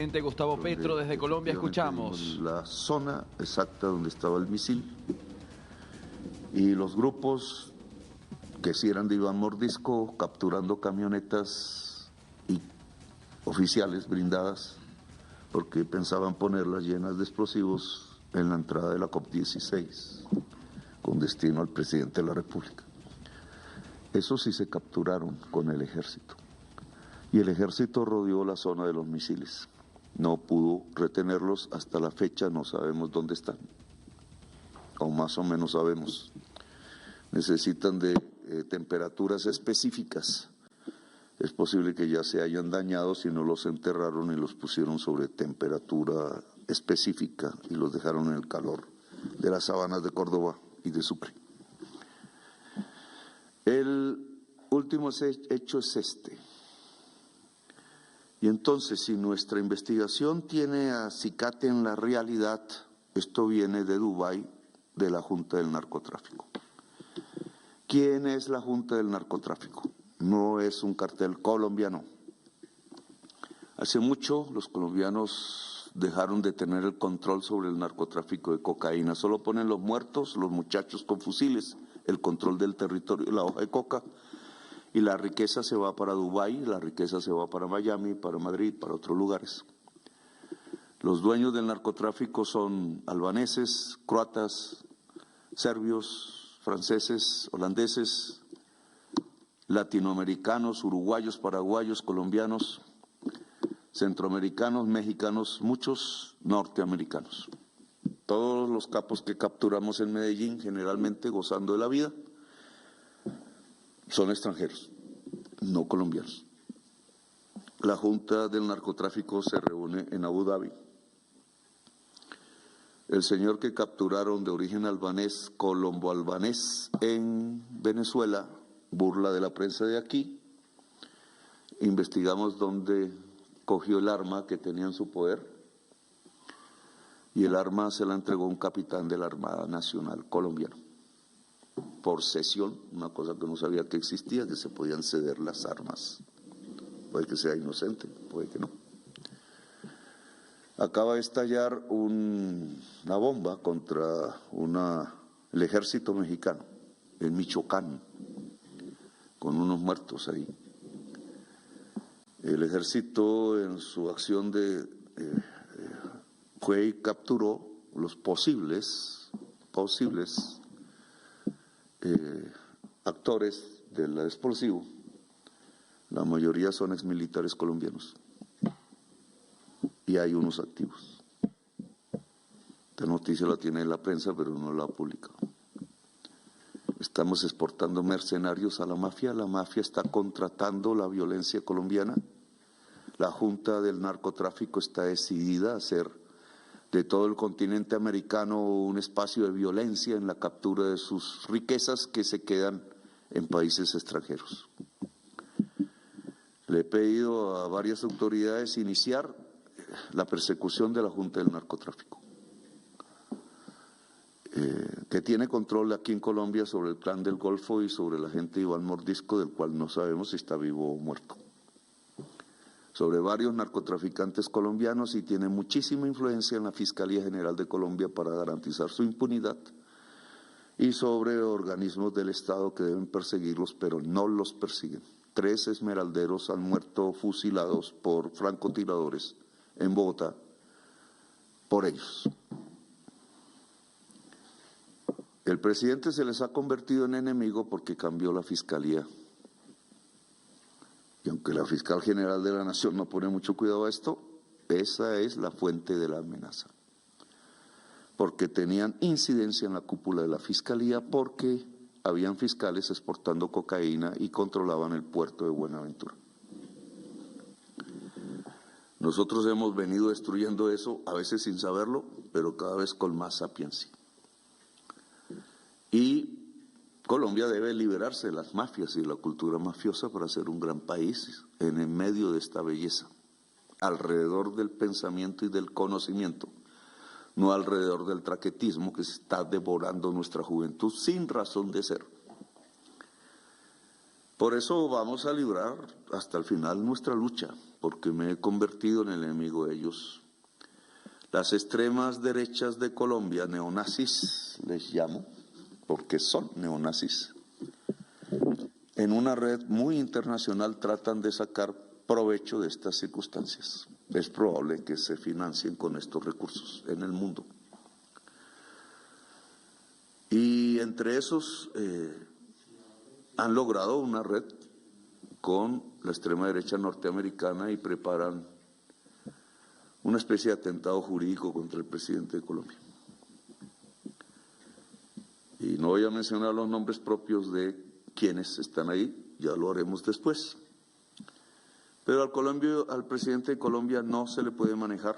Gustavo Petro, desde Colombia escuchamos. La zona exacta donde estaba el misil y los grupos que sí eran de Iván Mordisco capturando camionetas y oficiales blindadas porque pensaban ponerlas llenas de explosivos en la entrada de la COP16 con destino al presidente de la República. Eso sí se capturaron con el ejército y el ejército rodeó la zona de los misiles. No pudo retenerlos hasta la fecha, no sabemos dónde están, o más o menos sabemos. Necesitan de temperaturas específicas. Es posible que ya se hayan dañado si no los enterraron y los pusieron sobre temperatura específica y los dejaron en el calor de las sabanas de Córdoba y de Sucre. El último hecho es este. Y entonces, si nuestra investigación tiene acicate en la realidad, esto viene de Dubái, de la Junta del Narcotráfico. ¿Quién es la Junta del Narcotráfico? No es un cartel colombiano. Hace mucho los colombianos dejaron de tener el control sobre el narcotráfico de cocaína. Solo ponen los muertos, los muchachos con fusiles, el control del territorio, la hoja de coca. Y la riqueza se va para Dubái, la riqueza se va para Miami, para Madrid, para otros lugares. Los dueños del narcotráfico son albaneses, croatas, serbios, franceses, holandeses, latinoamericanos, uruguayos, paraguayos, colombianos, centroamericanos, mexicanos, muchos norteamericanos. Todos los capos que capturamos en Medellín, generalmente gozando de la vida, son extranjeros, no colombianos. La Junta del Narcotráfico se reúne en Abu Dhabi. El señor que capturaron de origen albanés, colombo-albanés, en Venezuela, burla de la prensa de aquí. Investigamos dónde cogió el arma que tenía en su poder y el arma se la entregó un capitán de la Armada Nacional colombiana. Por cesión, una cosa que no sabía que existía, que se podían ceder las armas. Puede que sea inocente, puede que no. Acaba de estallar una bomba contra el ejército mexicano, en Michoacán, con unos muertos ahí. El ejército en su acción fue y capturó los posibles actores del explosivo. La mayoría son exmilitares colombianos y hay unos activos. Esta noticia la tiene la prensa, pero no la ha publicado. Estamos exportando mercenarios a la mafia está contratando la violencia colombiana. La Junta del Narcotráfico está decidida a hacer de todo el continente americano un espacio de violencia en la captura de sus riquezas que se quedan en países extranjeros. Le he pedido a varias autoridades iniciar la persecución de la Junta del Narcotráfico, que tiene control aquí en Colombia sobre el Clan del Golfo y sobre la gente de Iván Mordisco, del cual no sabemos si está vivo o muerto. Sobre varios narcotraficantes colombianos y tiene muchísima influencia en la Fiscalía General de Colombia para garantizar su impunidad y sobre organismos del Estado que deben perseguirlos, pero no los persiguen. 3 esmeralderos han muerto fusilados por francotiradores en Bogotá por ellos. El presidente se les ha convertido en enemigo porque cambió la Fiscalía. Y aunque la fiscal general de la Nación no pone mucho cuidado a esto, esa es la fuente de la amenaza. Porque tenían incidencia en la cúpula de la Fiscalía, porque habían fiscales exportando cocaína y controlaban el puerto de Buenaventura. Nosotros hemos venido destruyendo eso, a veces sin saberlo, pero cada vez con más sapiencia. Y Colombia debe liberarse de las mafias y de la cultura mafiosa para ser un gran país en el medio de esta belleza, alrededor del pensamiento y del conocimiento, no alrededor del traquetismo que se está devorando nuestra juventud sin razón de ser. Por eso vamos a librar hasta el final nuestra lucha, porque me he convertido en el enemigo de ellos. Las extremas derechas de Colombia, neonazis les llamo, porque son neonazis, en una red muy internacional tratan de sacar provecho de estas circunstancias. Es probable que se financien con estos recursos en el mundo. Y entre esos han logrado una red con la extrema derecha norteamericana y preparan una especie de atentado jurídico contra el presidente de Colombia. Y no voy a mencionar los nombres propios de quienes están ahí, ya lo haremos después. Pero al presidente de Colombia no se le puede manejar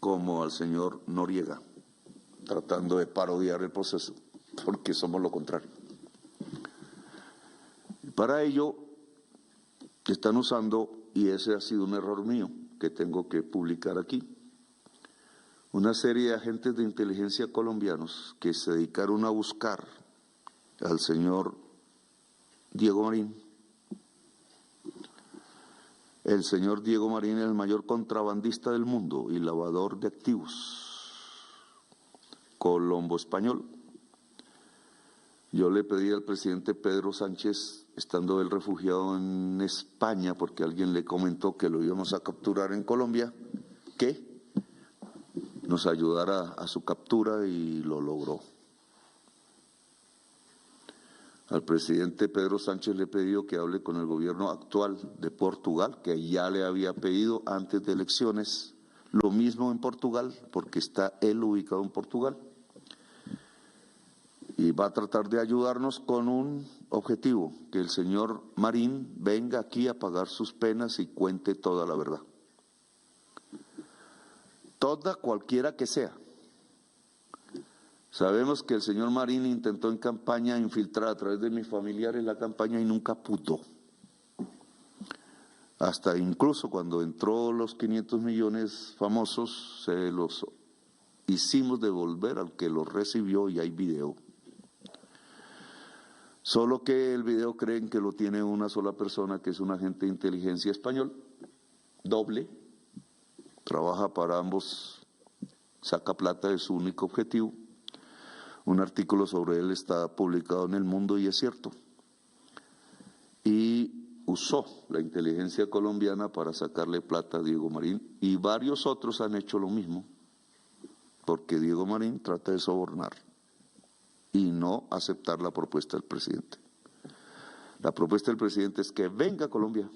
como al señor Noriega, tratando de parodiar el proceso, porque somos lo contrario. Para ello están usando, y ese ha sido un error mío que tengo que publicar aquí, una serie de agentes de inteligencia colombianos que se dedicaron a buscar al señor Diego Marín. El señor Diego Marín es el mayor contrabandista del mundo y lavador de activos, colombo español. Yo le pedí al presidente Pedro Sánchez, estando él refugiado en España, porque alguien le comentó que lo íbamos a capturar en Colombia, que nos ayudara a su captura y lo logró. Al presidente Pedro Sánchez le he pedido que hable con el gobierno actual de Portugal, que ya le había pedido antes de elecciones, lo mismo en Portugal, porque está él ubicado en Portugal. Y va a tratar de ayudarnos con un objetivo, que el señor Marín venga aquí a pagar sus penas y cuente toda la verdad. Toda, cualquiera que sea. Sabemos que el señor Marín intentó en campaña infiltrar a través de mis familiares la campaña y nunca pudo. Hasta incluso cuando entró los 500 millones famosos, se los hicimos devolver al que los recibió y hay video. Solo que el video creen que lo tiene una sola persona, que es un agente de inteligencia español, doble, trabaja para ambos, saca plata, es su único objetivo. Un artículo sobre él está publicado en El Mundo y es cierto. Y usó la inteligencia colombiana para sacarle plata a Diego Marín y varios otros han hecho lo mismo, porque Diego Marín trata de sobornar y no aceptar la propuesta del presidente. La propuesta del presidente es que venga a Colombia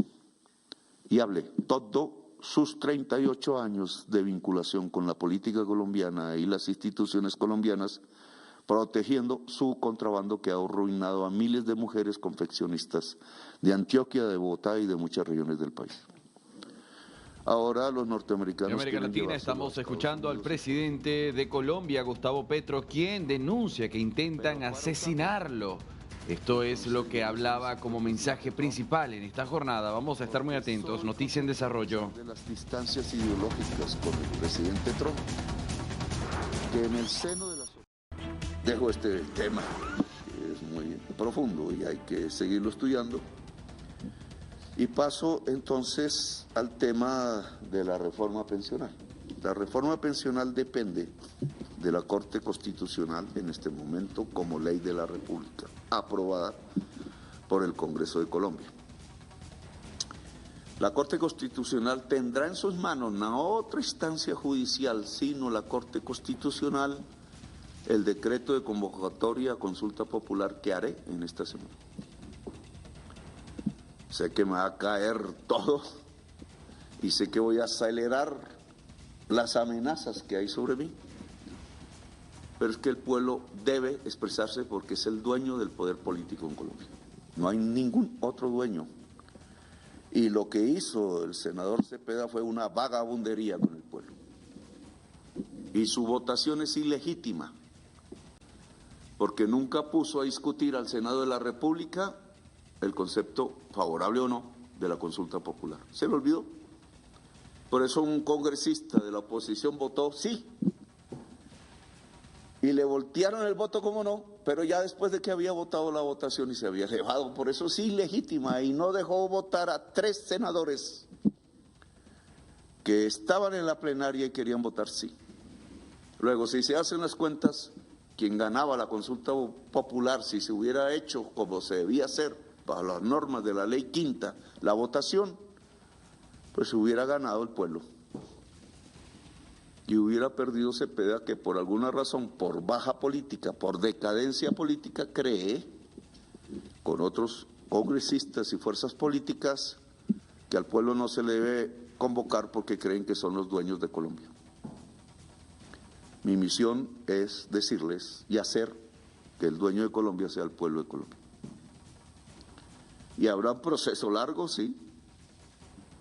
y hable todos sus 38 años de vinculación con la política colombiana y las instituciones colombianas, protegiendo su contrabando que ha arruinado a miles de mujeres confeccionistas de Antioquia, de Bogotá y de muchas regiones del país. Ahora los norteamericanos... En América Latina estamos escuchando al presidente de Colombia, Gustavo Petro, quien denuncia que intentan asesinarlo. Esto es lo que hablaba como mensaje principal en esta jornada. Vamos a estar muy atentos. Noticia en desarrollo. De las distancias ideológicas con el presidente Trump, que en el seno de la... Dejo este tema, que es muy profundo y hay que seguirlo estudiando. Y paso entonces al tema de la reforma pensional. La reforma pensional depende de la Corte Constitucional en este momento como ley de la República, aprobada por el Congreso de Colombia. La Corte Constitucional tendrá en sus manos no otra instancia judicial, sino la Corte Constitucional, el decreto de convocatoria a consulta popular que haré en esta semana. Sé que me va a caer todo y sé que voy a acelerar las amenazas que hay sobre mí. Pero es que el pueblo debe expresarse porque es el dueño del poder político en Colombia. No hay ningún otro dueño. Y lo que hizo el senador Cepeda fue una vagabundería con el pueblo. Y su votación es ilegítima, porque nunca puso a discutir al Senado de la República el concepto, favorable o no, de la consulta popular. Se le olvidó. Por eso un congresista de la oposición votó sí. Y le voltearon el voto, ¿cómo no? pero ya después de que había votado la votación y se había llevado, por eso sí ilegítima, y no dejó votar a 3 senadores que estaban en la plenaria y querían votar sí. Luego, si se hacen las cuentas, quien ganaba la consulta popular, si se hubiera hecho como se debía hacer, bajo las normas de la ley quinta, la votación, pues hubiera ganado el pueblo. Y hubiera perdido Cepeda, que por alguna razón, por baja política, por decadencia política, cree, con otros congresistas y fuerzas políticas, que al pueblo no se le debe convocar porque creen que son los dueños de Colombia. Mi misión es decirles y hacer que el dueño de Colombia sea el pueblo de Colombia. Y habrá un proceso largo, sí,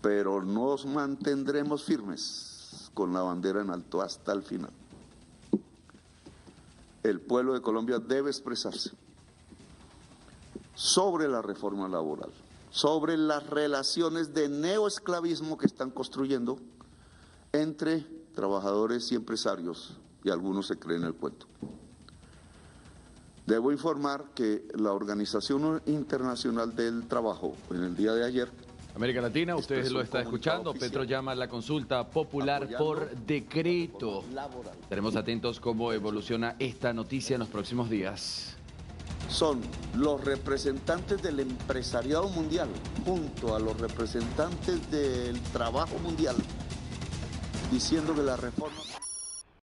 pero nos mantendremos firmes con la bandera en alto hasta el final. El pueblo de Colombia debe expresarse sobre la reforma laboral, sobre las relaciones de neoesclavismo que están construyendo entre trabajadores y empresarios, y algunos se creen el cuento. Debo informar que la Organización Internacional del Trabajo, en el día de ayer, América Latina, usted lo está escuchando, Petro llama a la consulta popular por decreto. Estaremos atentos cómo evoluciona esta noticia en los próximos días. Son los representantes del empresariado mundial, junto a los representantes del trabajo mundial, diciendo que la reforma...